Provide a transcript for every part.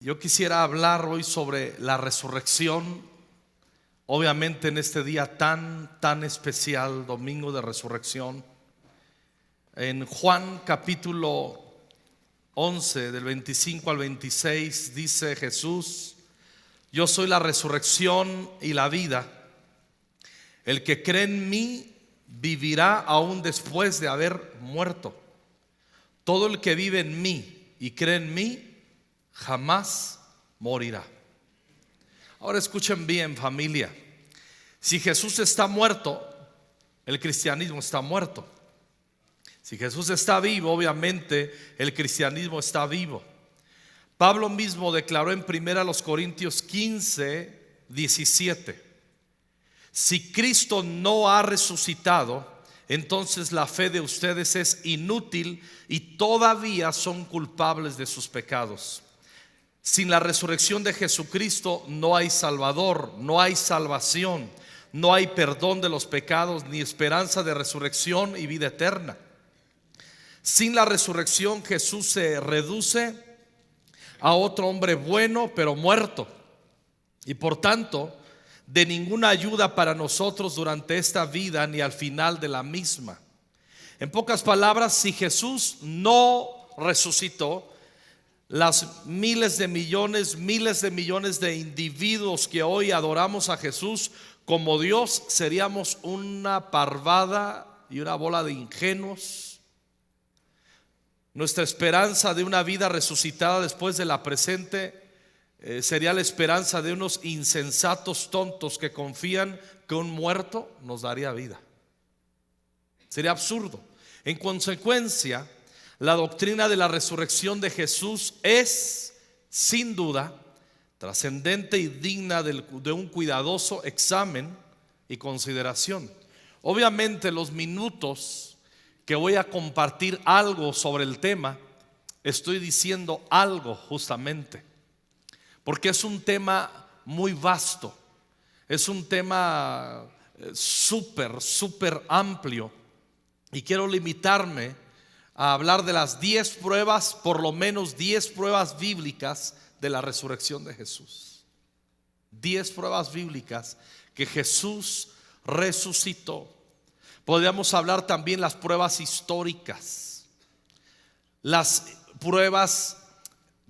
Yo quisiera hablar hoy sobre la resurrección, obviamente en este día tan especial, domingo de resurrección. En Juan capítulo 11, del 25 al 26, dice Jesús: yo soy la resurrección y la vida. El que cree en mí vivirá aún después de haber muerto. Todo el que vive en mí y cree en mí jamás morirá. Ahora escuchen bien, familia. Si Jesús está muerto, el cristianismo está muerto. Si Jesús está vivo, obviamente el cristianismo está vivo. Pablo mismo declaró en 1 Corintios 15, 17: si Cristo no ha resucitado, entonces la fe de ustedes es inútil y todavía son culpables de sus pecados. Sin la resurrección de Jesucristo no hay Salvador, no hay salvación, no hay perdón de los pecados, ni esperanza de resurrección y vida eterna. Sin la resurrección, Jesús se reduce a otro hombre bueno pero muerto, y por tanto de ninguna ayuda para nosotros durante esta vida ni al final de la misma. En pocas palabras, si Jesús no resucitó, las miles de millones de individuos que hoy adoramos a Jesús como Dios, seríamos una parvada y una bola de ingenuos. Nuestra esperanza de una vida resucitada después de la presente sería la esperanza de unos insensatos tontos que confían que un muerto nos daría vida. Sería absurdo. En consecuencia, la doctrina de la resurrección de Jesús es, sin duda, trascendente y digna de un cuidadoso examen y consideración. Obviamente, los minutos que voy a compartir algo sobre el tema, estoy diciendo algo justamente, porque es un tema muy vasto, es un tema súper amplio, y quiero limitarme a hablar de las 10 pruebas, por lo menos 10 pruebas bíblicas de la resurrección de Jesús. 10 pruebas bíblicas que Jesús resucitó. Podríamos hablar también las pruebas históricas, las pruebas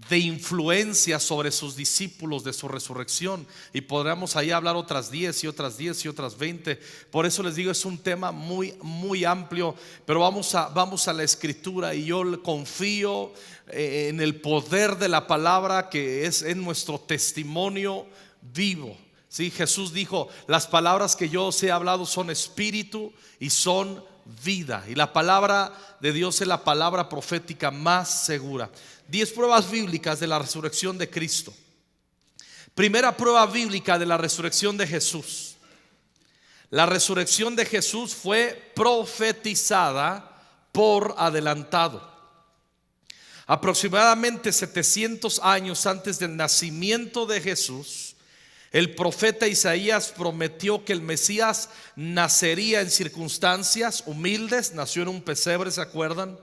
de influencia sobre sus discípulos de su resurrección, y podríamos ahí hablar otras 10 y otras 10 y otras 20. Por eso les digo, es un tema muy amplio, pero vamos a la escritura, y yo confío en el poder de la palabra, que es en nuestro testimonio vivo. Sí, Jesús dijo: las palabras que yo os he hablado son espíritu y son vida, y la palabra de Dios es la palabra profética más segura. 10 pruebas bíblicas de la resurrección de Cristo. Primera prueba bíblica de la resurrección de Jesús: la resurrección de Jesús fue profetizada por adelantado. Aproximadamente 700 años antes del nacimiento de Jesús, el profeta Isaías prometió que el Mesías nacería en circunstancias humildes. Nació en un pesebre, ¿se acuerdan?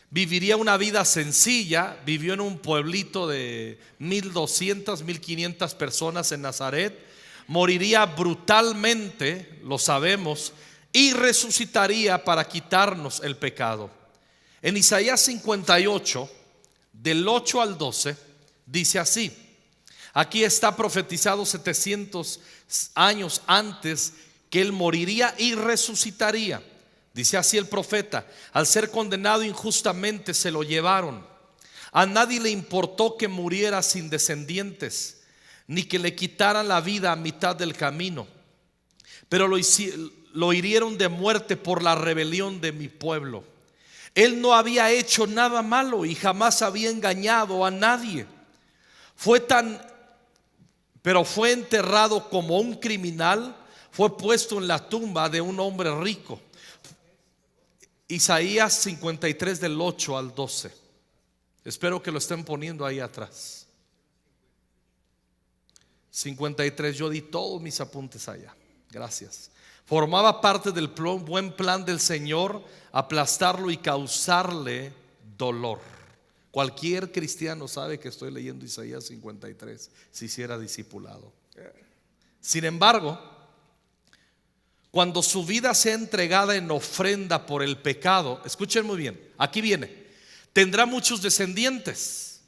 Viviría una vida sencilla. Vivió en un pueblito de 1200, 1500 personas en Nazaret. Moriría brutalmente, lo sabemos, y resucitaría para quitarnos el pecado. En Isaías 58, del 8 al 12, dice así. Aquí está profetizado 700 años antes que él moriría y resucitaría. Dice así el profeta: al ser condenado injustamente se lo llevaron. A nadie le importó que muriera sin descendientes, ni que le quitaran la vida a mitad del camino. Pero lo hirieron de muerte por la rebelión de mi pueblo. Él no había hecho nada malo y jamás había engañado a nadie. Pero fue enterrado como un criminal, fue puesto en la tumba de un hombre rico. Isaías 53, del 8 al 12. Espero que lo estén poniendo ahí atrás. 53, yo di todos mis apuntes allá. Gracias. Formaba parte del buen plan del Señor aplastarlo y causarle dolor. Cualquier cristiano sabe que estoy leyendo Isaías 53 si hiciera discipulado. Sin embargo, cuando su vida sea entregada en ofrenda por el pecado, escuchen muy bien, aquí viene, tendrá muchos descendientes,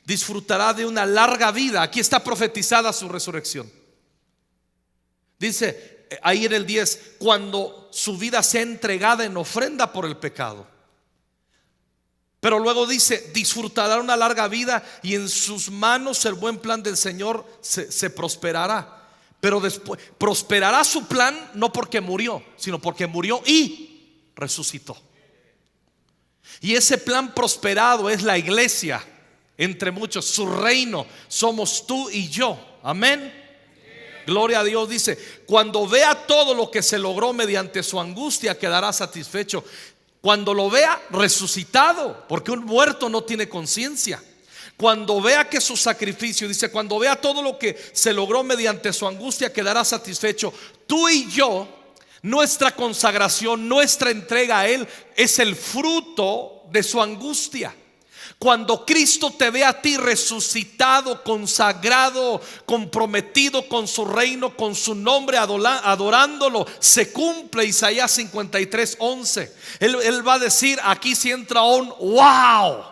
disfrutará de una larga vida. Aquí está profetizada su resurrección. Dice ahí en el 10, cuando su vida sea entregada en ofrenda por el pecado. Pero luego dice, disfrutará una larga vida y en sus manos el buen plan del Señor se prosperará. Pero después prosperará su plan no porque murió, sino porque murió y resucitó. Y ese plan prosperado es la iglesia, entre muchos, su reino, somos tú y yo. Amén. Gloria a Dios. Dice, cuando vea todo lo que se logró mediante su angustia, quedará satisfecho. Cuando lo vea resucitado, porque un muerto no tiene conciencia. Cuando vea que su sacrificio, dice, cuando vea todo lo que se logró mediante su angustia, quedará satisfecho. Tú y yo, nuestra consagración, nuestra entrega a Él es el fruto de su angustia. Cuando Cristo te ve a ti resucitado, consagrado, comprometido con su reino, con su nombre, adorándolo, se cumple Isaías 53:11. Él va a decir, aquí sí entra un wow,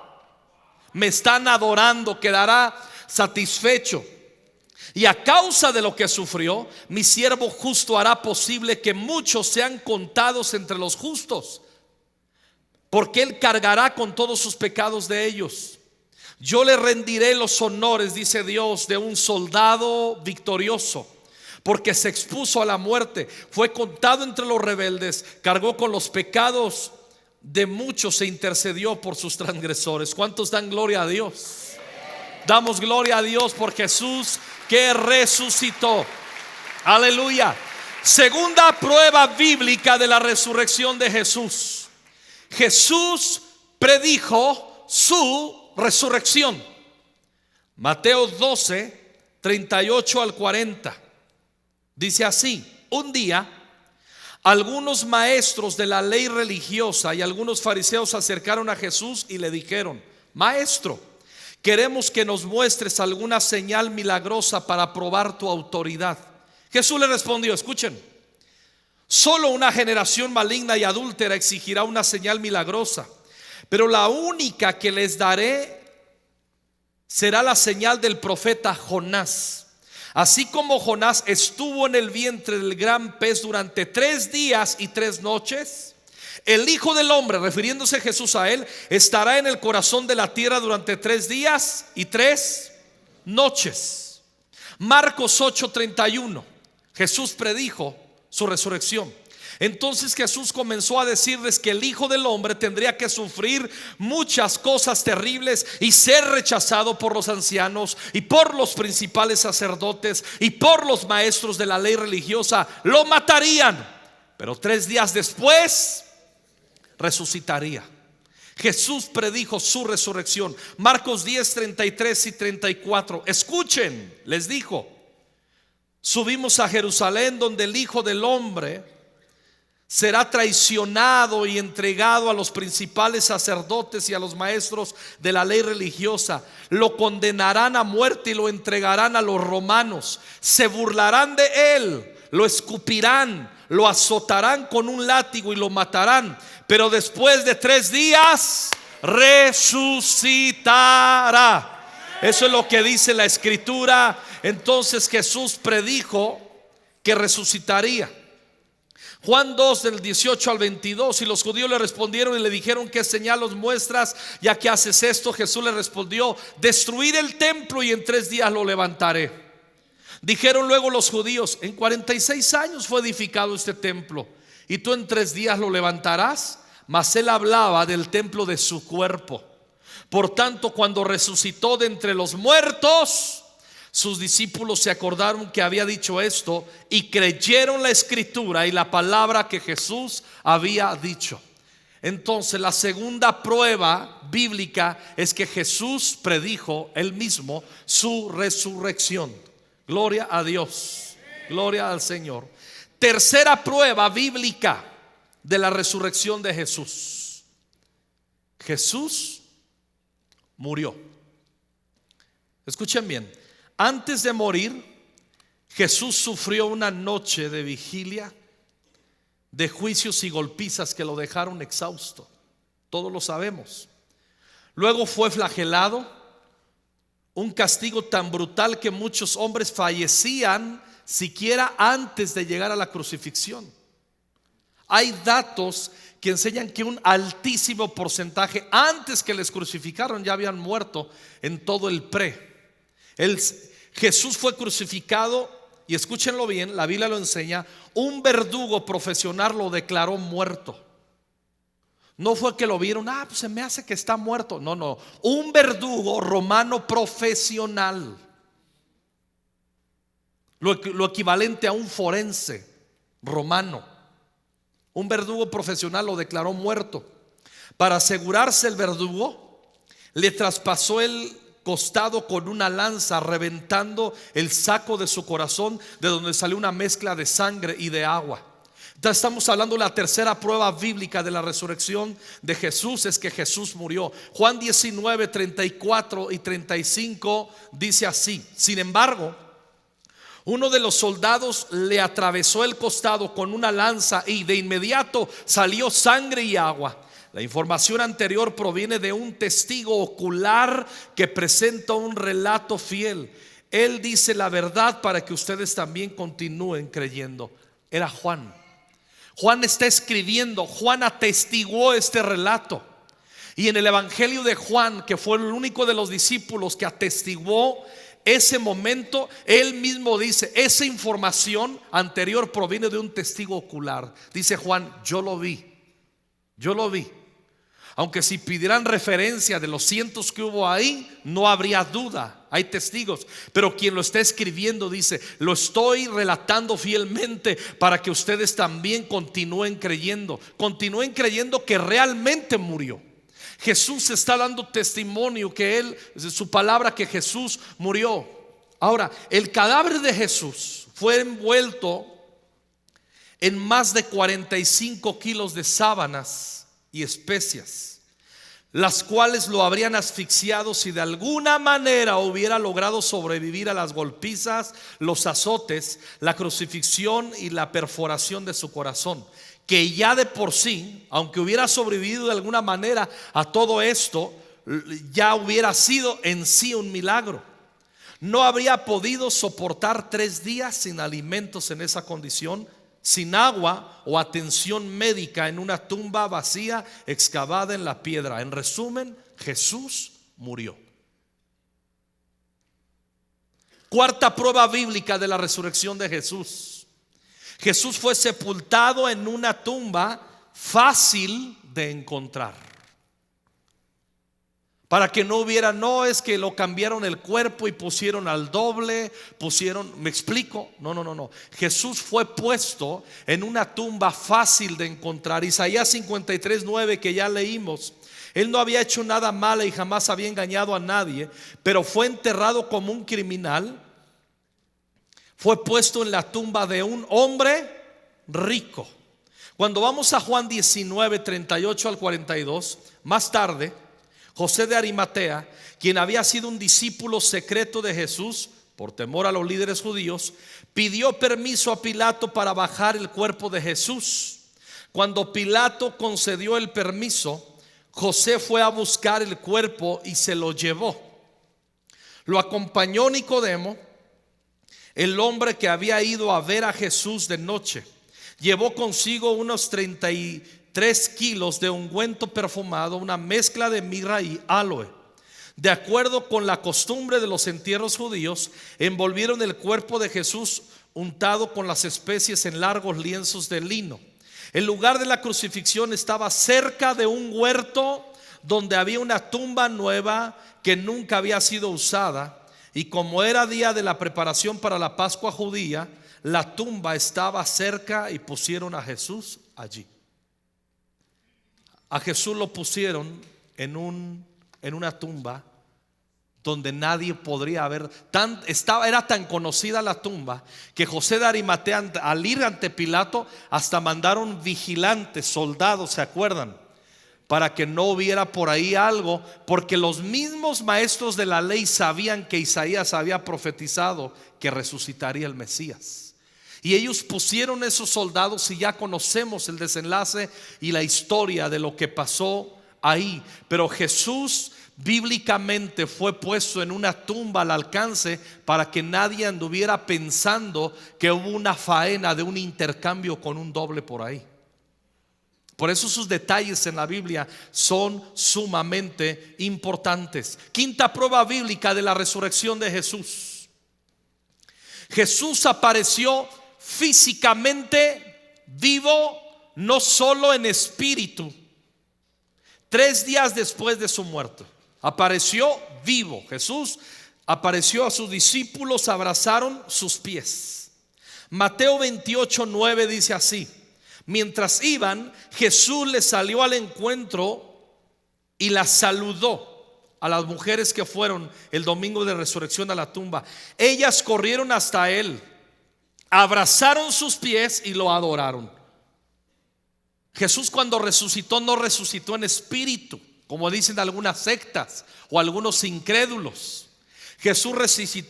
me están adorando, quedará satisfecho. Y a causa de lo que sufrió, mi siervo justo hará posible que muchos sean contados entre los justos, porque Él cargará con todos sus pecados de ellos. Yo le rendiré los honores, dice Dios, de un soldado victorioso, porque se expuso a la muerte, fue contado entre los rebeldes, cargó con los pecados de muchos e intercedió por sus transgresores. ¿Cuántos dan gloria a Dios? Damos gloria a Dios por Jesús que resucitó. Aleluya. Segunda prueba bíblica de la resurrección de Jesús. Jesús predijo su resurrección. Mateo 12, 38 al 40. Dice así: un día algunos maestros de la ley religiosa y algunos fariseos se acercaron a Jesús y le dijeron: Maestro, queremos que nos muestres alguna señal milagrosa para probar tu autoridad. Jesús le respondió, escuchen: solo una generación maligna y adúltera exigirá una señal milagrosa, pero la única que les daré será la señal del profeta Jonás. Así como Jonás estuvo en el vientre del gran pez durante 3 días y 3 noches, el Hijo del Hombre, refiriéndose Jesús a él, estará en el corazón de la tierra durante 3 días y 3 noches. Marcos 8:31. Jesús predijo su resurrección. Entonces Jesús comenzó a decirles que el Hijo del Hombre tendría que sufrir muchas cosas terribles y ser rechazado por los ancianos y por los principales sacerdotes y por los maestros de la ley religiosa. Lo matarían, pero 3 días después resucitaría. Jesús predijo su resurrección. Marcos 10, 33 y 34. Escuchen, les dijo: subimos a Jerusalén, donde el Hijo del Hombre será traicionado y entregado a los principales sacerdotes y a los maestros de la ley religiosa. Lo condenarán a muerte y lo entregarán a los romanos. Se burlarán de él, lo escupirán, lo azotarán con un látigo y lo matarán. Pero después de 3 días resucitará. Eso es lo que dice la Escritura. Entonces Jesús predijo que resucitaría. Juan 2 del 18 al 22. Y los judíos le respondieron y le dijeron: ¿qué señal nos muestras ya que haces esto? Jesús le respondió: destruir el templo y en 3 días lo levantaré. Dijeron luego los judíos: en 46 años fue edificado este templo, y tú en 3 días lo levantarás. Mas él hablaba del templo de su cuerpo. Por tanto, cuando resucitó de entre los muertos, sus discípulos se acordaron que había dicho esto y creyeron la Escritura y la palabra que Jesús había dicho. Entonces, la segunda prueba bíblica es que Jesús predijo él mismo su resurrección. Gloria a Dios, gloria al Señor. Tercera prueba bíblica de la resurrección de Jesús: Jesús murió. Escuchen bien, antes de morir, Jesús sufrió una noche de vigilia, de juicios y golpizas que lo dejaron exhausto. Todos lo sabemos. Luego fue flagelado, un castigo tan brutal que muchos hombres fallecían siquiera antes de llegar a la crucifixión. Hay datos que enseñan que un altísimo porcentaje antes que les crucificaron ya habían muerto en todo el Jesús fue crucificado, y escúchenlo bien, la Biblia lo enseña, un verdugo profesional lo declaró muerto. No fue que lo vieron, pues se me hace que está muerto. No, un verdugo romano profesional, lo equivalente a un forense romano. Un verdugo profesional lo declaró muerto. Para asegurarse, el verdugo le traspasó el costado con una lanza, reventando el saco de su corazón, de donde salió una mezcla de sangre y de agua. Entonces estamos hablando de la tercera prueba bíblica de la resurrección de Jesús, es que Jesús murió. Juan 19, 34 y 35 dice así: sin embargo, uno de los soldados le atravesó el costado con una lanza y de inmediato salió sangre y agua. La información anterior proviene de un testigo ocular que presenta un relato fiel. Él dice la verdad para que ustedes también continúen creyendo. Era Juan. Juan está escribiendo, Juan atestiguó este relato. Y en el Evangelio de Juan, que fue el único de los discípulos que atestiguó ese momento, él mismo dice: esa información anterior proviene de un testigo ocular. Dice Juan: yo lo vi. Aunque si pidieran referencia de los cientos que hubo ahí, no habría duda, hay testigos. Pero quien lo está escribiendo dice: lo estoy relatando fielmente para que ustedes también continúen creyendo que realmente murió. Jesús está dando testimonio que su palabra, que Jesús murió. Ahora, el cadáver de Jesús fue envuelto en más de 45 kilos de sábanas y especias, las cuales lo habrían asfixiado si de alguna manera hubiera logrado sobrevivir a las golpizas, los azotes, la crucifixión y la perforación de su corazón, que ya de por sí, aunque hubiera sobrevivido de alguna manera a todo esto, ya hubiera sido en sí un milagro. No habría podido soportar 3 días sin alimentos en esa condición, sin agua o atención médica, en una tumba vacía excavada en la piedra. En resumen, Jesús murió. Cuarta prueba bíblica de la resurrección de Jesús: Jesús fue sepultado en una tumba fácil de encontrar. Para que no hubiera, no es que lo cambiaron el cuerpo y pusieron al doble, ¿me explico? No. Jesús fue puesto en una tumba fácil de encontrar. Isaías 53:9, que ya leímos: él no había hecho nada malo y jamás había engañado a nadie, pero fue enterrado como un criminal. Fue puesto en la tumba de un hombre rico. Cuando vamos a Juan 19, 38 al 42, más tarde, José de Arimatea, quien había sido un discípulo secreto de Jesús, por temor a los líderes judíos, pidió permiso a Pilato para bajar el cuerpo de Jesús. Cuando Pilato concedió el permiso, José fue a buscar el cuerpo y se lo llevó. Lo acompañó Nicodemo, el hombre que había ido a ver a Jesús de noche. Llevó consigo unos 33 kilos de ungüento perfumado, una mezcla de mirra y aloe. De acuerdo con la costumbre de los entierros judíos, envolvieron el cuerpo de Jesús untado con las especies en largos lienzos de lino. El lugar de la crucifixión estaba cerca de un huerto donde había una tumba nueva que nunca había sido usada, y como era día de la preparación para la Pascua judía, la tumba estaba cerca y pusieron a Jesús allí. A Jesús lo pusieron en una tumba donde nadie podría haber. Era tan conocida la tumba que José de Arimatea, al ir ante Pilato, hasta mandaron vigilantes, soldados, ¿se acuerdan? para que no hubiera por ahí algo, porque los mismos maestros de la ley sabían que Isaías había profetizado que resucitaría el Mesías. Y ellos pusieron esos soldados, y ya conocemos el desenlace y la historia de lo que pasó ahí. Pero Jesús bíblicamente fue puesto en una tumba al alcance para que nadie anduviera pensando que hubo una faena de un intercambio con un doble por ahí. Por eso sus detalles en la Biblia son sumamente importantes. Quinta prueba bíblica de la resurrección de Jesús. Jesús apareció físicamente vivo, no solo en espíritu. 3 días después de su muerte apareció vivo. Jesús apareció a sus discípulos, abrazaron sus pies. Mateo 28:9 dice así: mientras iban, Jesús les salió al encuentro y las saludó a las mujeres que fueron el domingo de resurrección a la tumba. Ellas corrieron hasta él, abrazaron sus pies y lo adoraron. Jesús, cuando resucitó, no resucitó en espíritu, como dicen algunas sectas o algunos incrédulos. Jesús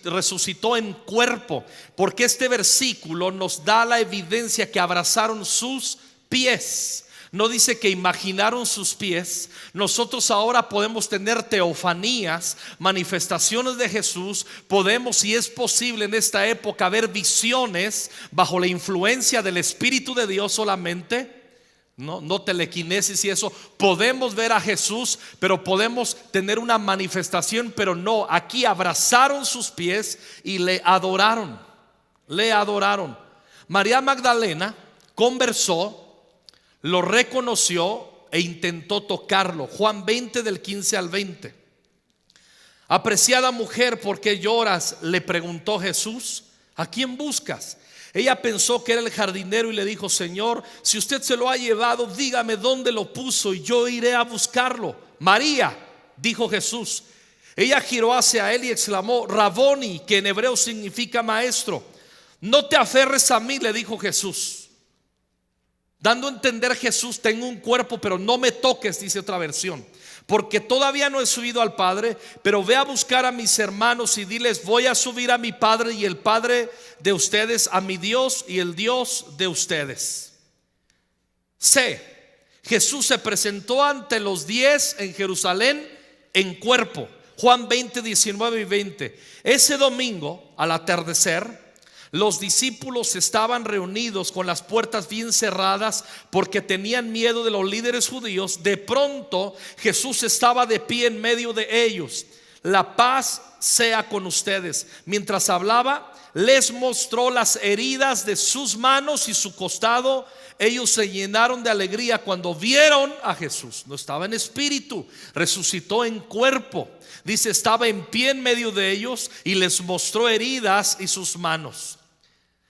resucitó en cuerpo, porque este versículo nos da la evidencia que abrazaron sus pies. No dice que imaginaron sus pies. Nosotros ahora podemos tener teofanías, manifestaciones de Jesús. Podemos, si es posible en esta época, ver visiones bajo la influencia del Espíritu de Dios solamente. No telequinesis y eso. Podemos ver a Jesús, pero podemos tener una manifestación, pero no. Aquí abrazaron sus pies y le adoraron. Le adoraron. María Magdalena conversó, lo reconoció e intentó tocarlo. Juan 20 del 15 al 20. Apreciada mujer, ¿por qué lloras?, le preguntó Jesús. ¿A quién buscas? Ella pensó que era el jardinero y le dijo: Señor, si usted se lo ha llevado, dígame dónde lo puso y yo iré a buscarlo. María, dijo Jesús. Ella giró hacia él y exclamó: Raboni, que en hebreo significa maestro. No te aferres a mí, le dijo Jesús, dando a entender Jesús: tengo un cuerpo, pero no me toques, dice otra versión, porque todavía no he subido al Padre. Pero ve a buscar a mis hermanos y diles: voy a subir a mi Padre y el Padre de ustedes, a mi Dios y el Dios de ustedes. Jesús se presentó ante los 10 en Jerusalén en cuerpo. Juan 20, 19 y 20. Ese domingo, al atardecer, los discípulos estaban reunidos con las puertas bien cerradas porque tenían miedo de los líderes judíos. De pronto Jesús estaba de pie en medio de ellos. La paz sea con ustedes. Mientras hablaba, les mostró las heridas de sus manos y su costado. Ellos se llenaron de alegría cuando vieron a Jesús. No estaba en espíritu, resucitó en cuerpo. Dice, estaba en pie en medio de ellos y les mostró heridas y sus manos.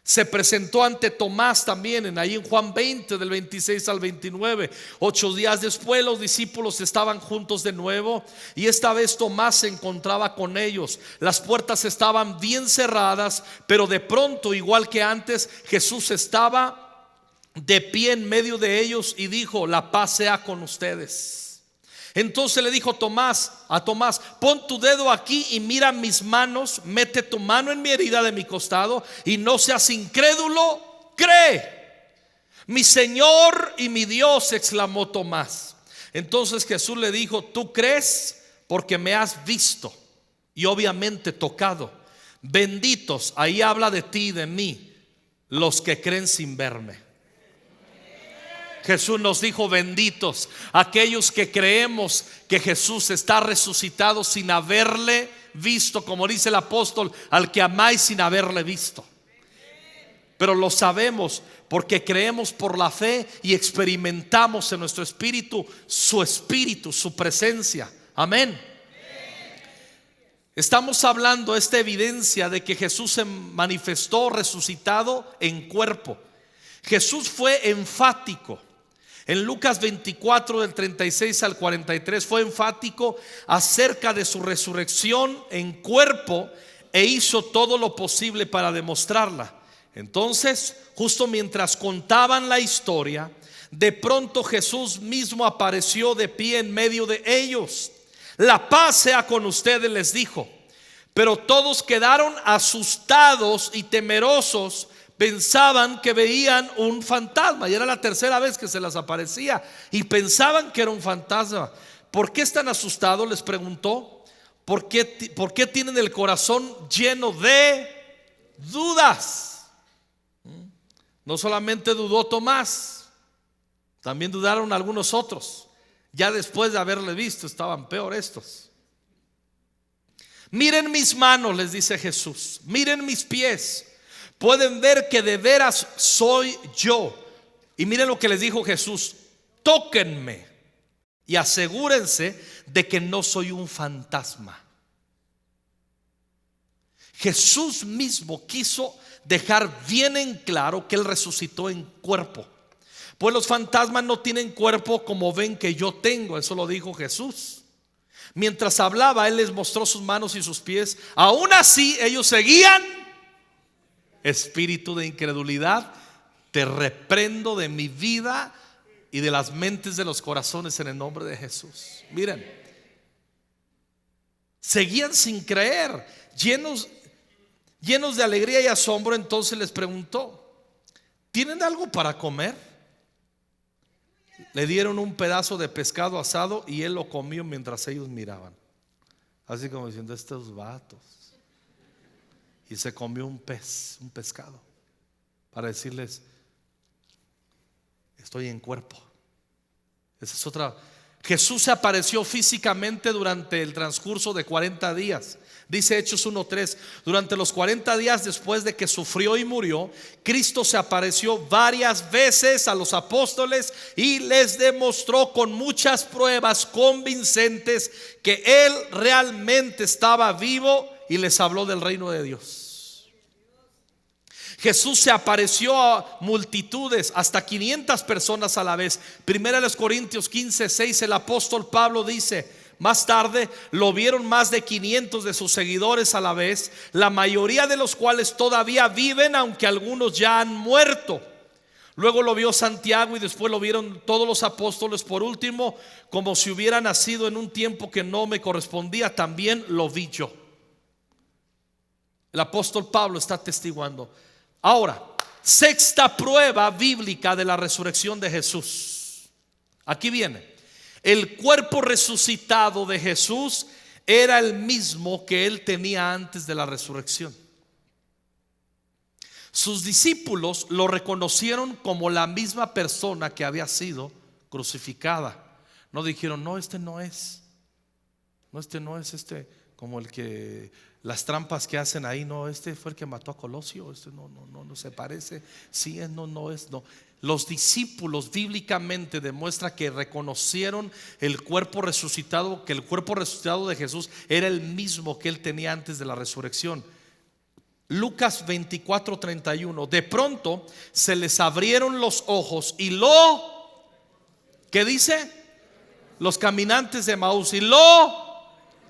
Se presentó ante Tomás también ahí en Juan 20 del 26 al 29. 8 días después los discípulos estaban juntos de nuevo, y esta vez Tomás se encontraba con ellos. Las puertas estaban bien cerradas, pero de pronto, igual que antes, Jesús estaba de pie en medio de ellos y dijo: la paz sea con ustedes. Entonces le dijo a Tomás: pon tu dedo aquí y mira mis manos, mete tu mano en mi herida de mi costado y no seas incrédulo, cree. Mi Señor y mi Dios, exclamó Tomás. Entonces Jesús le dijo: tú crees porque me has visto y obviamente tocado. Benditos, ahí habla de ti y de mí, los que creen sin verme. Jesús nos dijo: benditos aquellos que creemos que Jesús está resucitado sin haberle visto, como dice el apóstol, al que amáis sin haberle visto. Pero lo sabemos porque creemos por la fe y experimentamos en nuestro espíritu, su presencia. Amén. Estamos hablando de esta evidencia de que Jesús se manifestó resucitado en cuerpo. Jesús fue enfático. En Lucas 24 del 36 al 43 fue enfático acerca de su resurrección en cuerpo e hizo todo lo posible para demostrarla. Entonces, justo mientras contaban la historia, De pronto Jesús mismo apareció de pie en medio de ellos. La paz sea con ustedes, les dijo. Pero todos quedaron asustados y temerosos. Pensaban que veían un fantasma, y era la tercera vez que se les aparecía, y pensaban que era un fantasma. ¿Por qué están asustados?, les preguntó. ¿Por qué tienen el corazón lleno de dudas? No solamente dudó Tomás, también dudaron algunos otros. Ya después de haberle visto, estaban peor estos. Miren mis manos, les dice Jesús, miren mis pies. Pueden ver que de veras soy yo. Y miren lo que les dijo Jesús: tóquenme y asegúrense de que no soy un fantasma. Jesús mismo quiso dejar bien en claro que Él resucitó en cuerpo. Pues los fantasmas no tienen cuerpo como ven que yo tengo. Eso lo dijo Jesús. Mientras hablaba, Él les mostró sus manos y sus pies. Aún así ellos seguían. Espíritu de incredulidad, te reprendo de mi vida y de las mentes de los corazones en el nombre de Jesús. Miren, seguían sin creer, llenos de alegría y asombro. Entonces les preguntó: ¿tienen algo para comer? Le dieron un pedazo de pescado asado y Él lo comió mientras ellos miraban, así como diciendo: estos vatos. Y se comió un pescado, para decirles: estoy en cuerpo. Esa es otra. Jesús se apareció físicamente durante el transcurso de 40 días. Dice Hechos 1:3: durante los 40 días después de que sufrió y murió, Cristo se apareció varias veces a los apóstoles y les demostró con muchas pruebas convincentes que Él realmente estaba vivo, y les habló del reino de Dios. Jesús se apareció a multitudes, hasta 500 personas a la vez. Primera de los Corintios 15:6, el apóstol Pablo dice: más tarde lo vieron más de 500 de sus seguidores a la vez, la mayoría de los cuales todavía viven, aunque algunos ya han muerto. Luego lo vio Santiago y después lo vieron todos los apóstoles. Por último, como si hubiera nacido en un tiempo que no me correspondía, también lo vi yo. El apóstol Pablo está atestiguando. Ahora, sexta prueba bíblica de la resurrección de Jesús. Aquí viene. El cuerpo resucitado de Jesús era el mismo que Él tenía antes de la resurrección. Sus discípulos lo reconocieron como la misma persona que había sido crucificada. No dijeron: no, este no es. No, este no es como el que las trampas que hacen ahí. No, este fue el que mató a Colosio. Este no se parece. Sí, no es. No. Los discípulos bíblicamente demuestra que reconocieron el cuerpo resucitado, que el cuerpo resucitado de Jesús era el mismo que Él tenía antes de la resurrección. Lucas 24:31. De pronto se les abrieron los ojos y ¿qué dice? Los caminantes de Emaús, y lo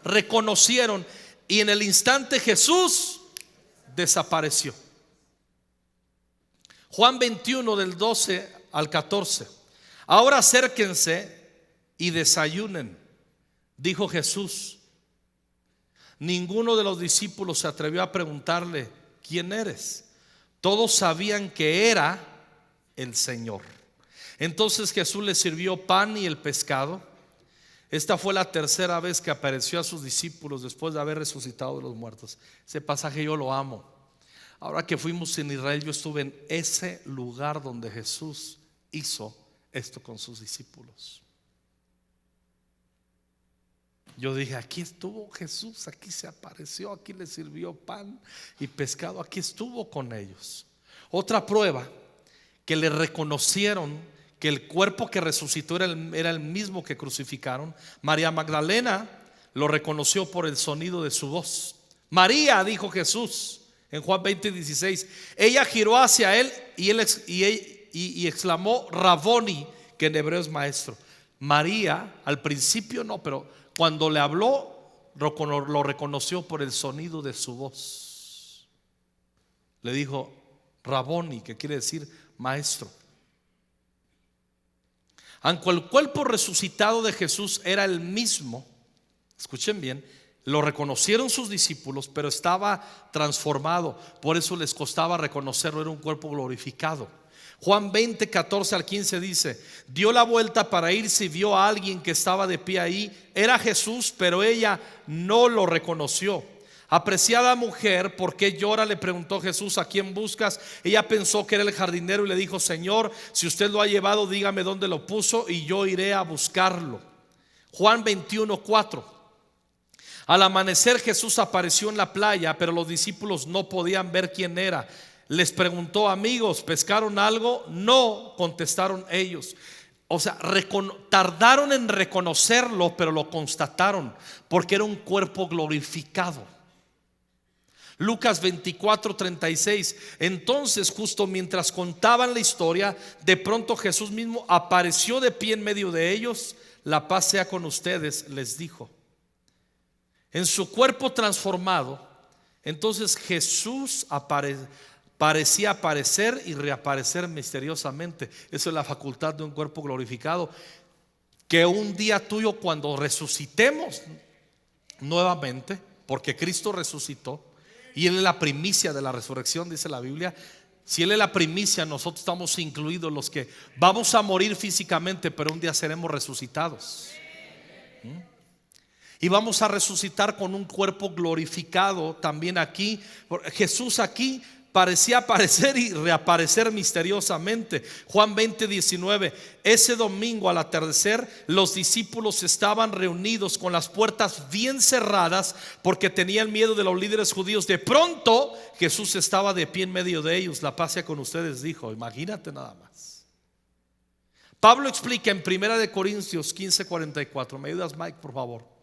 reconocieron, y en el instante Jesús desapareció. Juan 21 del 12 al 14. Ahora acérquense y desayunen, dijo Jesús. Ninguno de los discípulos se atrevió a preguntarle: ¿quién eres? Todos sabían que era el Señor. Entonces Jesús les sirvió pan y el pescado. Esta fue la tercera vez que apareció a sus discípulos después de haber resucitado de los muertos. Ese pasaje yo lo amo. Ahora que fuimos en Israel, yo estuve en ese lugar donde Jesús hizo esto con sus discípulos. Yo dije: aquí estuvo Jesús, aquí se apareció, aquí les sirvió pan y pescado, aquí estuvo con ellos. Otra prueba que le reconocieron que el cuerpo que resucitó era el mismo que crucificaron. María Magdalena lo reconoció por el sonido de su voz. María, dijo Jesús en Juan 20:16. Ella giró hacia él y exclamó: Raboni, que en hebreo es maestro. María al principio no, pero cuando le habló lo reconoció por el sonido de su voz. Le dijo Raboni, que quiere decir maestro. Aunque el cuerpo resucitado de Jesús era el mismo, escuchen bien, lo reconocieron sus discípulos, pero estaba transformado. Por eso les costaba reconocerlo, era un cuerpo glorificado. Juan 20, 14 al 15 dice: dio la vuelta para irse y vio a alguien que estaba de pie ahí. Era Jesús, pero ella no lo reconoció. Apreciada mujer, ¿por qué llora?, le preguntó Jesús. ¿A quién buscas? Ella pensó que era el jardinero y le dijo: Señor, si usted lo ha llevado, dígame dónde lo puso y yo iré a buscarlo. Juan 21, 4. Al amanecer Jesús apareció en la playa, pero los discípulos no podían ver quién era. Les preguntó: amigos, ¿pescaron algo? No, contestaron ellos. O sea, tardaron en reconocerlo, pero lo constataron, porque era un cuerpo glorificado. Lucas 24, 36. Entonces, justo mientras contaban la historia, de pronto Jesús mismo apareció de pie en medio de ellos. La paz sea con ustedes, les dijo. En su cuerpo transformado, entonces Jesús parecía aparecer y reaparecer misteriosamente. Eso es la facultad de un cuerpo glorificado, que un día tuyo, cuando resucitemos nuevamente, porque Cristo resucitó y Él es la primicia de la resurrección, dice la Biblia. Si Él es la primicia, nosotros estamos incluidos, los que vamos a morir físicamente, pero un día seremos resucitados. Y vamos a resucitar con un cuerpo glorificado también aquí. Jesús aquí parecía aparecer y reaparecer misteriosamente. Juan 20, 19. Ese domingo al atardecer, los discípulos estaban reunidos con las puertas bien cerradas porque tenían miedo de los líderes judíos. De pronto Jesús estaba de pie en medio de ellos. La paz sea con ustedes, dijo. Imagínate nada más. Pablo explica en 1 Corintios 15, 44. ¿Me ayudas, Mike, por favor?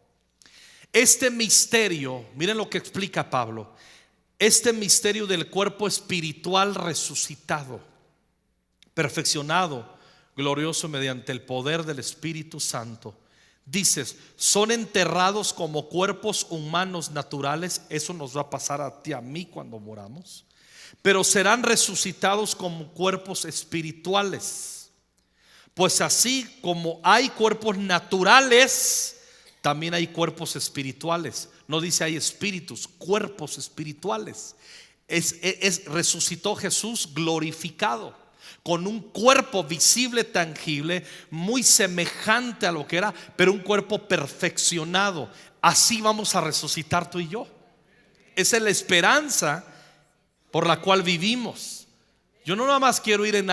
Este misterio, miren lo que explica Pablo. Este misterio del cuerpo espiritual resucitado, perfeccionado, glorioso mediante el poder del Espíritu Santo. Dices, son enterrados como cuerpos humanos naturales. Eso nos va a pasar a ti, a mí, cuando moramos. Pero serán resucitados como cuerpos espirituales. Pues así como hay cuerpos naturales, también hay cuerpos espirituales. No dice hay espíritus, cuerpos espirituales. Resucitó Jesús glorificado, con un cuerpo visible, tangible, muy semejante a lo que era, pero un cuerpo perfeccionado. Así vamos a resucitar tú y yo. Esa es la esperanza por la cual vivimos. Yo no nada más quiero ir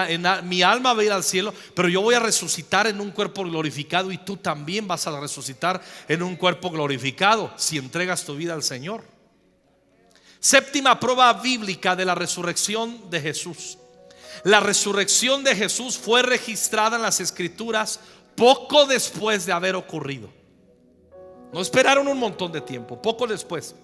mi alma va a ir al cielo, pero yo voy a resucitar en un cuerpo glorificado, y tú también vas a resucitar en un cuerpo glorificado si entregas tu vida al Señor. Séptima prueba bíblica de la resurrección de Jesús. La resurrección de Jesús fue registrada en las Escrituras poco después de haber ocurrido. No esperaron un montón de tiempo, poco después.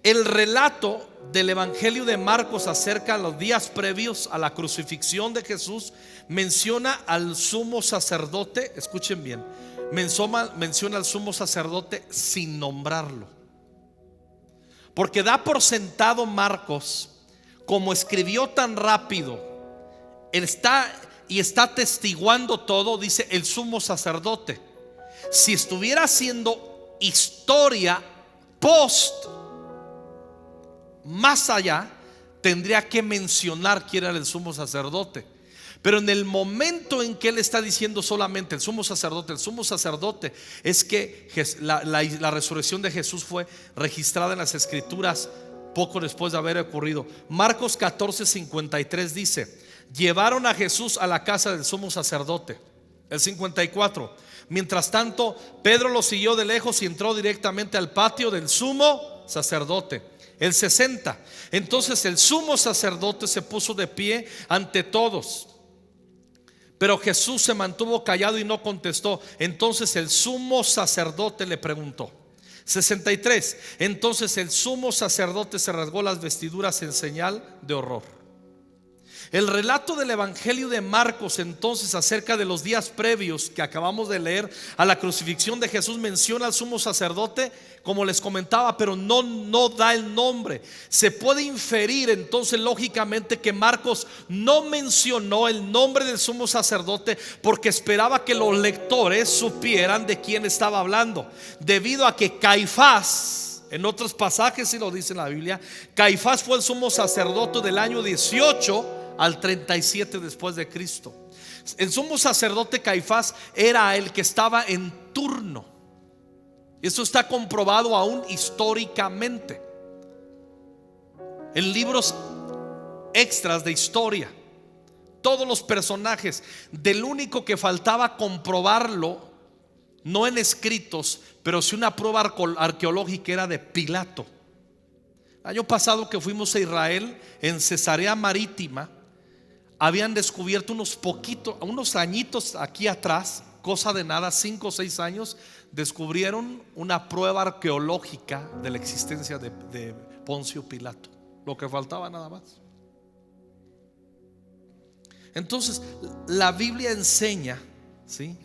El relato del Evangelio de Marcos acerca de los días previos a la crucifixión de Jesús menciona al sumo sacerdote. Escuchen bien, menciona al sumo sacerdote sin nombrarlo, porque da por sentado Marcos, como escribió tan rápido, está testiguando todo. Dice el sumo sacerdote. Si estuviera haciendo historia más allá, tendría que mencionar quién era el sumo sacerdote. Pero en el momento en que él está diciendo solamente el sumo sacerdote, es que la resurrección de Jesús fue registrada en las Escrituras poco después de haber ocurrido. Marcos 14, 53 dice: llevaron a Jesús a la casa del sumo sacerdote. El 54: mientras tanto, Pedro lo siguió de lejos y entró directamente al patio del sumo sacerdote. El 60: entonces el sumo sacerdote se puso de pie ante todos, pero Jesús se mantuvo callado y no contestó. Entonces el sumo sacerdote le preguntó. 63: entonces el sumo sacerdote se rasgó las vestiduras en señal de horror. El relato del Evangelio de Marcos entonces acerca de los días previos que acabamos de leer a la crucifixión de Jesús menciona al sumo sacerdote, como les comentaba, pero no da el nombre. Se puede inferir entonces lógicamente que Marcos no mencionó el nombre del sumo sacerdote porque esperaba que los lectores supieran de quién estaba hablando, debido a que Caifás, en otros pasajes sí lo dice en la Biblia, Caifás fue el sumo sacerdote del año 18 al 37 después de Cristo. El sumo sacerdote Caifás era el que estaba en turno. Esto está comprobado aún históricamente en libros extras de historia. Todos los personajes, del único que faltaba comprobarlo, no en escritos, pero sí una prueba arqueológica, era de Pilato. El año pasado que fuimos a Israel, en Cesarea Marítima, habían descubierto unos añitos aquí atrás, cosa de nada, 5 o 6 años, descubrieron una prueba arqueológica de la existencia de Poncio Pilato. Lo que faltaba nada más. Entonces la Biblia enseña, ¿sí?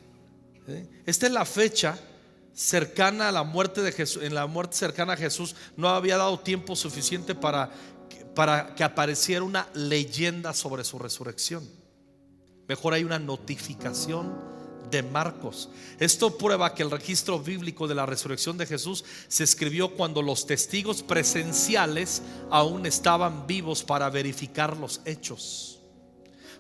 Esta es la fecha cercana a la muerte de Jesús. En la muerte cercana a Jesús no había dado tiempo suficiente para que apareciera una leyenda sobre su resurrección. Mejor hay una notificación de Marcos. Esto prueba que el registro bíblico de la resurrección de Jesús se escribió cuando los testigos presenciales aún estaban vivos para verificar los hechos.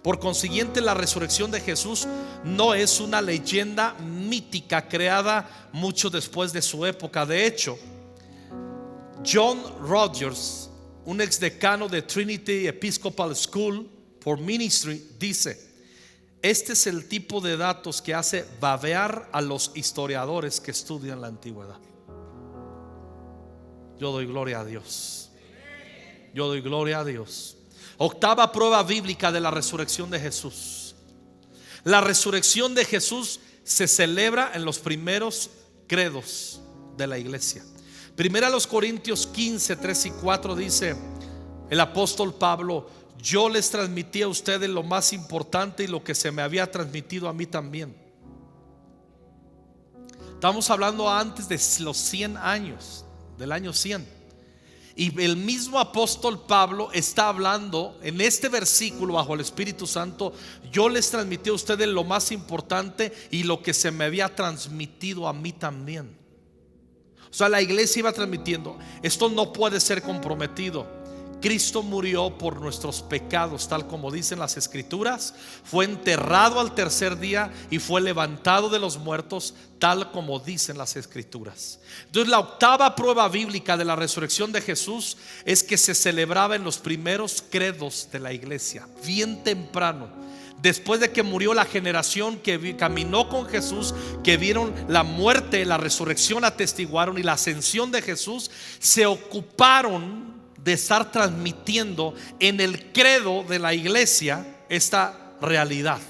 Por consiguiente, la resurrección de Jesús no es una leyenda mítica creada mucho después de su época. De hecho, John Rogers, un ex decano de Trinity Episcopal School for Ministry, dice: este es el tipo de datos que hace babear a los historiadores que estudian la antigüedad. Yo doy gloria a Dios. Yo doy gloria a Dios. Octava prueba bíblica de la resurrección de Jesús. La resurrección de Jesús se celebra en los primeros credos de la iglesia. Primera a los Corintios 15, 3 y 4 dice el apóstol Pablo: yo les transmití a ustedes lo más importante y lo que se me había transmitido a mí también. Estamos hablando antes de los 100 años, del año 100. Y el mismo apóstol Pablo está hablando en este versículo bajo el Espíritu Santo: yo les transmití a ustedes lo más importante y lo que se me había transmitido a mí también. O sea, la iglesia iba transmitiendo: esto no puede ser comprometido. Cristo murió por nuestros pecados, tal como dicen las escrituras. Fue enterrado al tercer día y fue levantado de los muertos, tal como dicen las escrituras. Entonces, la octava prueba bíblica de la resurrección de Jesús es que se celebraba en los primeros credos de la iglesia, bien temprano, después de que murió la generación que caminó con Jesús, que vieron la muerte, la resurrección, atestiguaron, y la ascensión de Jesús. Se ocuparon de estar transmitiendo en el credo de la iglesia esta realidad.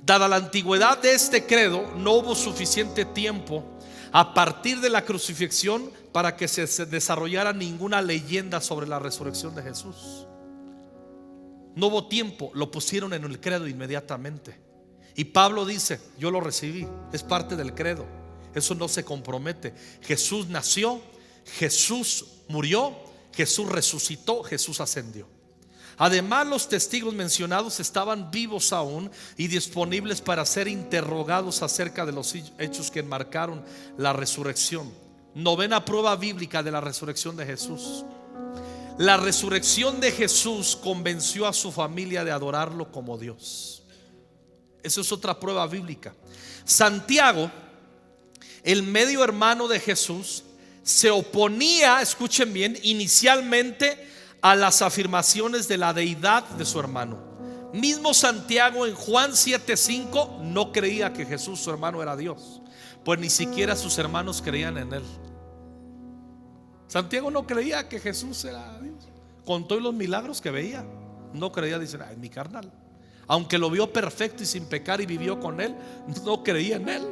Dada la antigüedad de este credo, no hubo suficiente tiempo a partir de la crucifixión para que se desarrollara ninguna leyenda sobre la resurrección de Jesús. No hubo tiempo, lo pusieron en el credo inmediatamente. Y Pablo dice: yo lo recibí, es parte del credo, eso no se compromete. Jesús nació, Jesús murió, Jesús resucitó, Jesús ascendió. Además, los testigos mencionados estaban vivos aún y disponibles para ser interrogados acerca de los hechos que enmarcaron la resurrección. Novena prueba bíblica de la resurrección de Jesús. La resurrección de Jesús convenció a su familia de adorarlo como Dios. Eso es otra prueba bíblica. Santiago, el medio hermano de Jesús, se oponía, escuchen bien, inicialmente a las afirmaciones de la deidad de su hermano. Mismo Santiago en Juan 7:5 no creía que Jesús, su hermano, era Dios, pues ni siquiera sus hermanos creían en él. Santiago no creía que Jesús era Dios. Con todos los milagros que veía, no creía. Dice: ay, mi carnal. Aunque lo vio perfecto y sin pecar y vivió con él, no creía en él.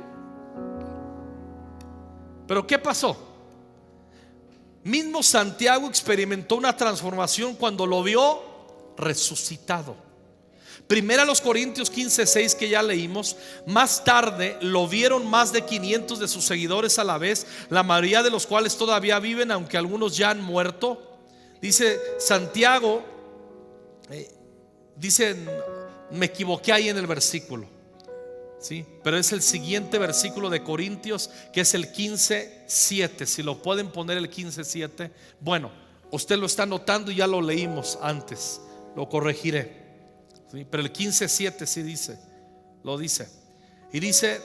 Pero ¿qué pasó? Mismo Santiago experimentó una transformación cuando lo vio resucitado. Primera los Corintios 15:6 que ya leímos. Más tarde lo vieron más de 500 de sus seguidores a la vez, la mayoría de los cuales todavía viven, aunque algunos ya han muerto. Dice Santiago, dicen, me equivoqué ahí en el versículo, ¿sí? Pero es el siguiente versículo de Corintios, que es el 15:7. Si lo pueden poner, el 15:7. Bueno, usted lo está notando y ya lo leímos antes, lo corregiré, ¿sí? Pero el 15:7 sí dice, lo dice. Y dice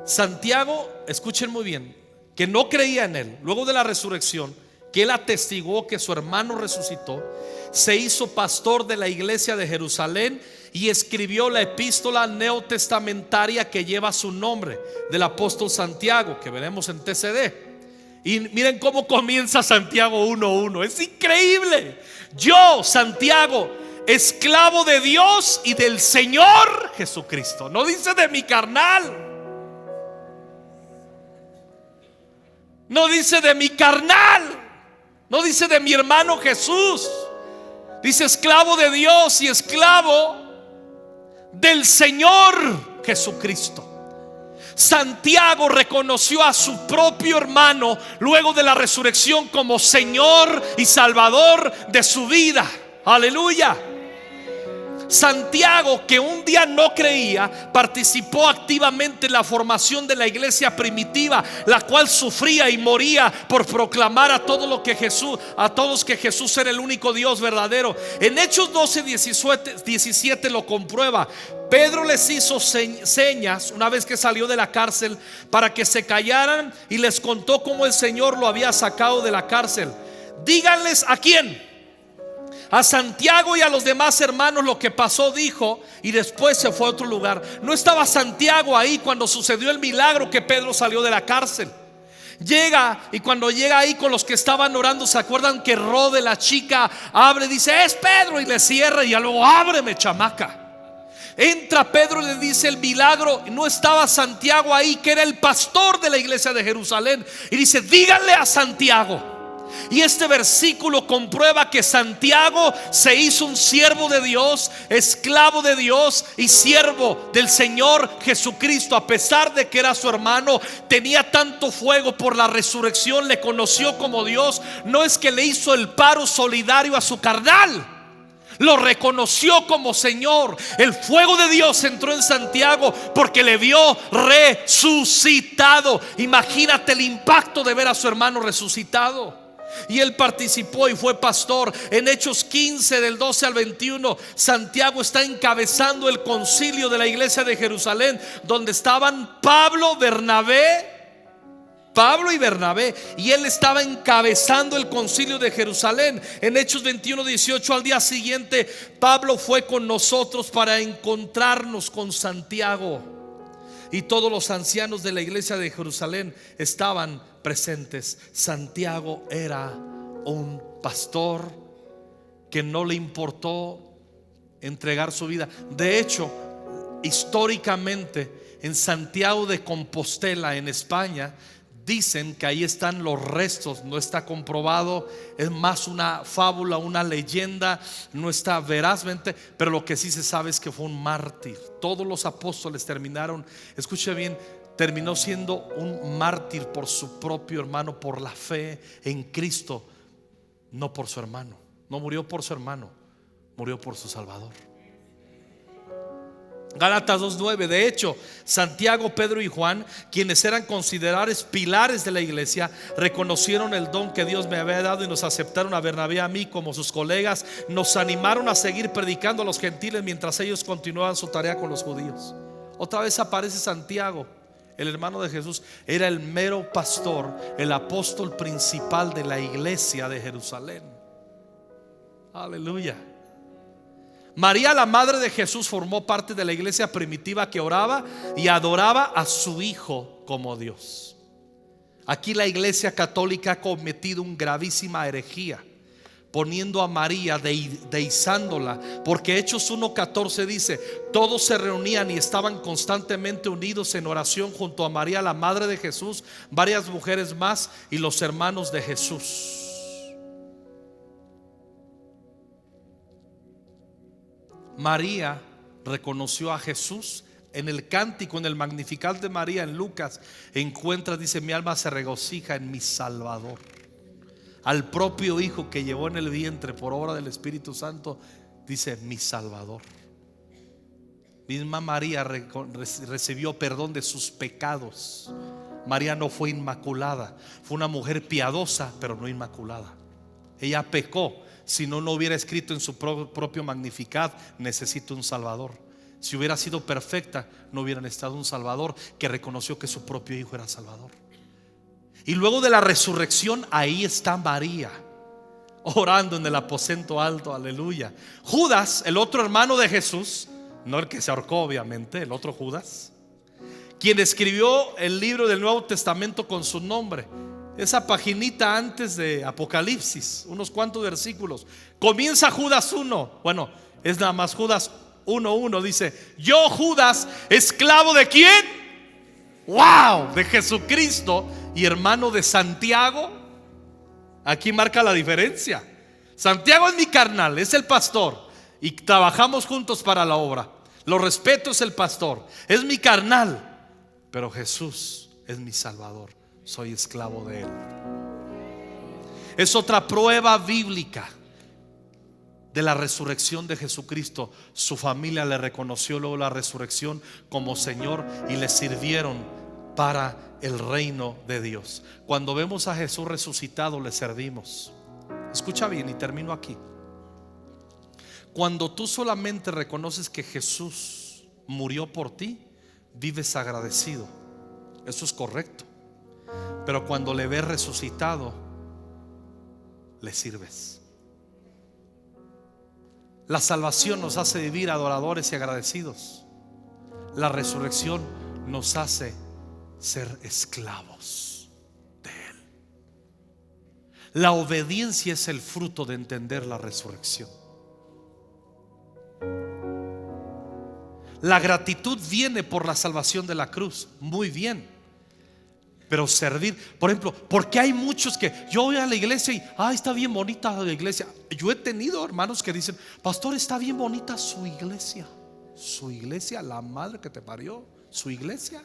Santiago, escuchen muy bien, que no creía en él luego de la resurrección, que él atestiguó que su hermano resucitó, se hizo pastor de la iglesia de Jerusalén y escribió la epístola neotestamentaria que lleva su nombre, del apóstol Santiago, que veremos en TCD. Y miren cómo comienza Santiago 1:1. Es increíble. Yo, Santiago, esclavo de Dios y del Señor Jesucristo. No dice de mi carnal, no dice de mi carnal, no dice de mi hermano Jesús. Dice esclavo de Dios y esclavo del Señor Jesucristo. Santiago reconoció a su propio hermano luego de la resurrección como Señor y Salvador de su vida. Aleluya. Santiago, que un día no creía, participó activamente en la formación de la iglesia primitiva, la cual sufría y moría por proclamar a todos que Jesús era el único Dios verdadero. En Hechos 12:17 lo comprueba. Pedro les hizo señas una vez que salió de la cárcel para que se callaran y les contó cómo el Señor lo había sacado de la cárcel. Díganles a quién. A Santiago y a los demás hermanos lo que pasó, dijo, y después se fue a otro lugar. No estaba Santiago ahí cuando sucedió el milagro que Pedro salió de la cárcel. Llega, y cuando llega ahí con los que estaban orando, ¿se acuerdan que Rode, la chica, abre, dice es Pedro, y le cierra, y ya luego ábreme, chamaca? Entra Pedro y le dice el milagro. No estaba Santiago ahí, que era el pastor de la iglesia de Jerusalén, y dice díganle a Santiago. Y este versículo comprueba que Santiago se hizo un siervo de Dios, esclavo de Dios y siervo del Señor Jesucristo. A pesar de que era su hermano, tenía tanto fuego por la resurrección, le conoció como Dios. No es que le hizo el paro solidario a su carnal, lo reconoció como Señor. El fuego de Dios entró en Santiago porque le vio resucitado. Imagínate el impacto de ver a su hermano resucitado. Y él participó y fue pastor. En Hechos 15 del 12 al 21, Santiago está encabezando el concilio de la iglesia de Jerusalén, donde estaban Pablo y Bernabé, y él estaba encabezando el concilio de Jerusalén. En Hechos 21:18, al día siguiente Pablo fue con nosotros para encontrarnos con Santiago, y todos los ancianos de la iglesia de Jerusalén estaban presentes. Santiago era un pastor que no le importó entregar su vida. De hecho, históricamente en Santiago de Compostela, en España, dicen que ahí están los restos. No está comprobado, es más una fábula, una leyenda, no está verazmente, pero lo que sí se sabe es que fue un mártir. Todos los apóstoles terminaron, escuche bien, terminó siendo un mártir por su propio hermano, por la fe en Cristo, no por su hermano. No murió por su hermano, murió por su Salvador. Gálatas 2:9. De hecho, Santiago, Pedro y Juan, quienes eran considerados pilares de la iglesia, reconocieron el don que Dios me había dado y nos aceptaron a Bernabé y a mí como sus colegas. Nos animaron a seguir predicando a los gentiles mientras ellos continuaban su tarea con los judíos. Otra vez aparece Santiago, el hermano de Jesús. Era el mero pastor, el apóstol principal de la iglesia de Jerusalén. Aleluya. María, la madre de Jesús, formó parte de la iglesia primitiva que oraba y adoraba a su hijo como Dios. Aquí la iglesia católica ha cometido una gravísima herejía, poniendo a María, deizándola, porque Hechos 1:14 dice: todos se reunían y estaban constantemente unidos en oración junto a María, la madre de Jesús, varias mujeres más y los hermanos de Jesús. María reconoció a Jesús. En el cántico, en el Magnificat de María, en Lucas, encuentra, dice: mi alma se regocija en mi Salvador. Al propio Hijo que llevó en el vientre por obra del Espíritu Santo, dice: mi Salvador. Misma María recibió perdón de sus pecados. María no fue inmaculada, fue una mujer piadosa, pero no inmaculada. Ella pecó. Si no, no hubiera escrito en su propio Magnificat: necesito un Salvador. Si hubiera sido perfecta, no hubiera necesitado un Salvador, que reconoció que su propio Hijo era Salvador. Y luego de la resurrección, ahí está María orando en el aposento alto, aleluya. Judas, el otro hermano de Jesús, no el que se ahorcó obviamente, el otro Judas, quien escribió el libro del Nuevo Testamento con su nombre, esa paginita antes de Apocalipsis, unos cuantos versículos, comienza Judas 1. Bueno, es nada más Judas 1:1. Dice: yo, Judas, esclavo de ¿quién? ¡Wow! De Jesucristo y hermano de Santiago. Aquí marca la diferencia. Santiago es mi carnal, es el pastor, y trabajamos juntos para la obra. Lo respeto, es el pastor, es mi carnal. Pero Jesús es mi Salvador, soy esclavo de Él. Es otra prueba bíblica de la resurrección de Jesucristo. Su familia le reconoció luego la resurrección como Señor y le sirvieron para el reino de Dios. Cuando vemos a Jesús resucitado, le servimos. Escucha bien y termino aquí. Cuando tú solamente reconoces que Jesús murió por ti, vives agradecido. Eso es correcto. Pero cuando le ves resucitado, le sirves. La salvación nos hace vivir adoradores y agradecidos. La resurrección nos hace ser esclavos de Él. La obediencia es el fruto de entender la resurrección. La gratitud viene por la salvación de la cruz, muy bien. Pero servir, por ejemplo, porque hay muchos que yo voy a la iglesia y está bien bonita la iglesia. Yo he tenido hermanos que dicen: pastor, está bien bonita su iglesia. Su iglesia, la madre que te parió. Su iglesia,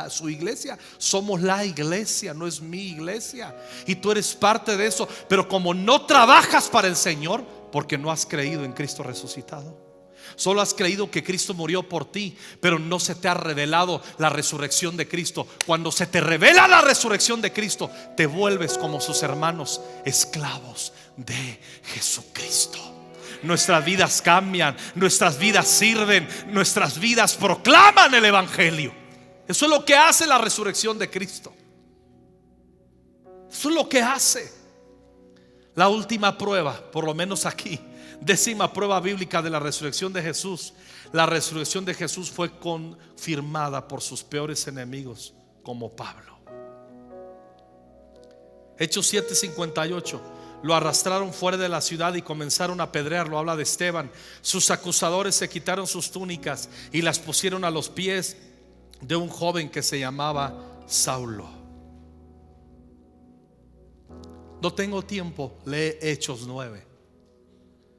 su iglesia. Somos la iglesia, no es mi iglesia. Y tú eres parte de eso. Pero como no trabajas para el Señor, porque no has creído en Cristo resucitado, solo has creído que Cristo murió por ti, pero no se te ha revelado la resurrección de Cristo. Cuando se te revela la resurrección de Cristo, te vuelves como sus hermanos, esclavos de Jesucristo. Nuestras vidas cambian, nuestras vidas sirven, nuestras vidas proclaman el evangelio. Eso es lo que hace la resurrección de Cristo. Eso es lo que hace. La última prueba, por lo menos aquí, 10ª prueba bíblica de la resurrección de Jesús. La resurrección de Jesús fue confirmada por sus peores enemigos, como Pablo. Hechos 7:58. Lo arrastraron fuera de la ciudad y comenzaron a apedrearlo. Habla de Esteban. Sus acusadores se quitaron sus túnicas y las pusieron a los pies de un joven que se llamaba Saulo. No tengo tiempo, lee Hechos 9.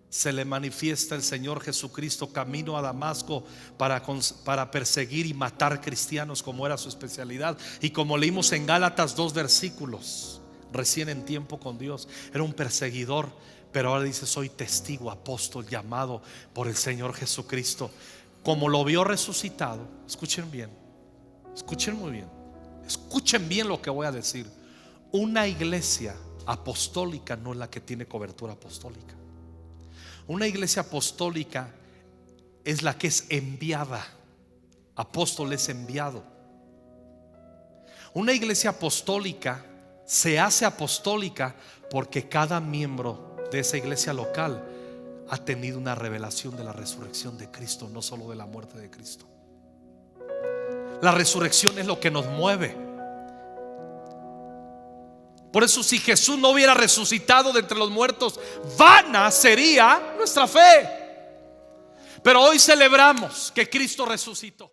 Se le manifiesta el Señor Jesucristo camino a Damasco para perseguir y matar cristianos, como era su especialidad. Y como leímos en Gálatas 2 versículos, recién en tiempo con Dios, era un perseguidor, pero ahora dice: soy testigo, apóstol, llamado por el Señor Jesucristo. Como lo vio resucitado, escuchen bien, escuchen muy bien, escuchen bien lo que voy a decir. Una iglesia apostólica no es la que tiene cobertura apostólica. Una iglesia apostólica es la que es enviada. Apóstol es enviado. Una iglesia apostólica se hace apostólica porque cada miembro de esa iglesia local ha tenido una revelación de la resurrección de Cristo, no solo de la muerte de Cristo. La resurrección es lo que nos mueve. Por eso, si Jesús no hubiera resucitado de entre los muertos, vana sería nuestra fe. Pero hoy celebramos que Cristo resucitó.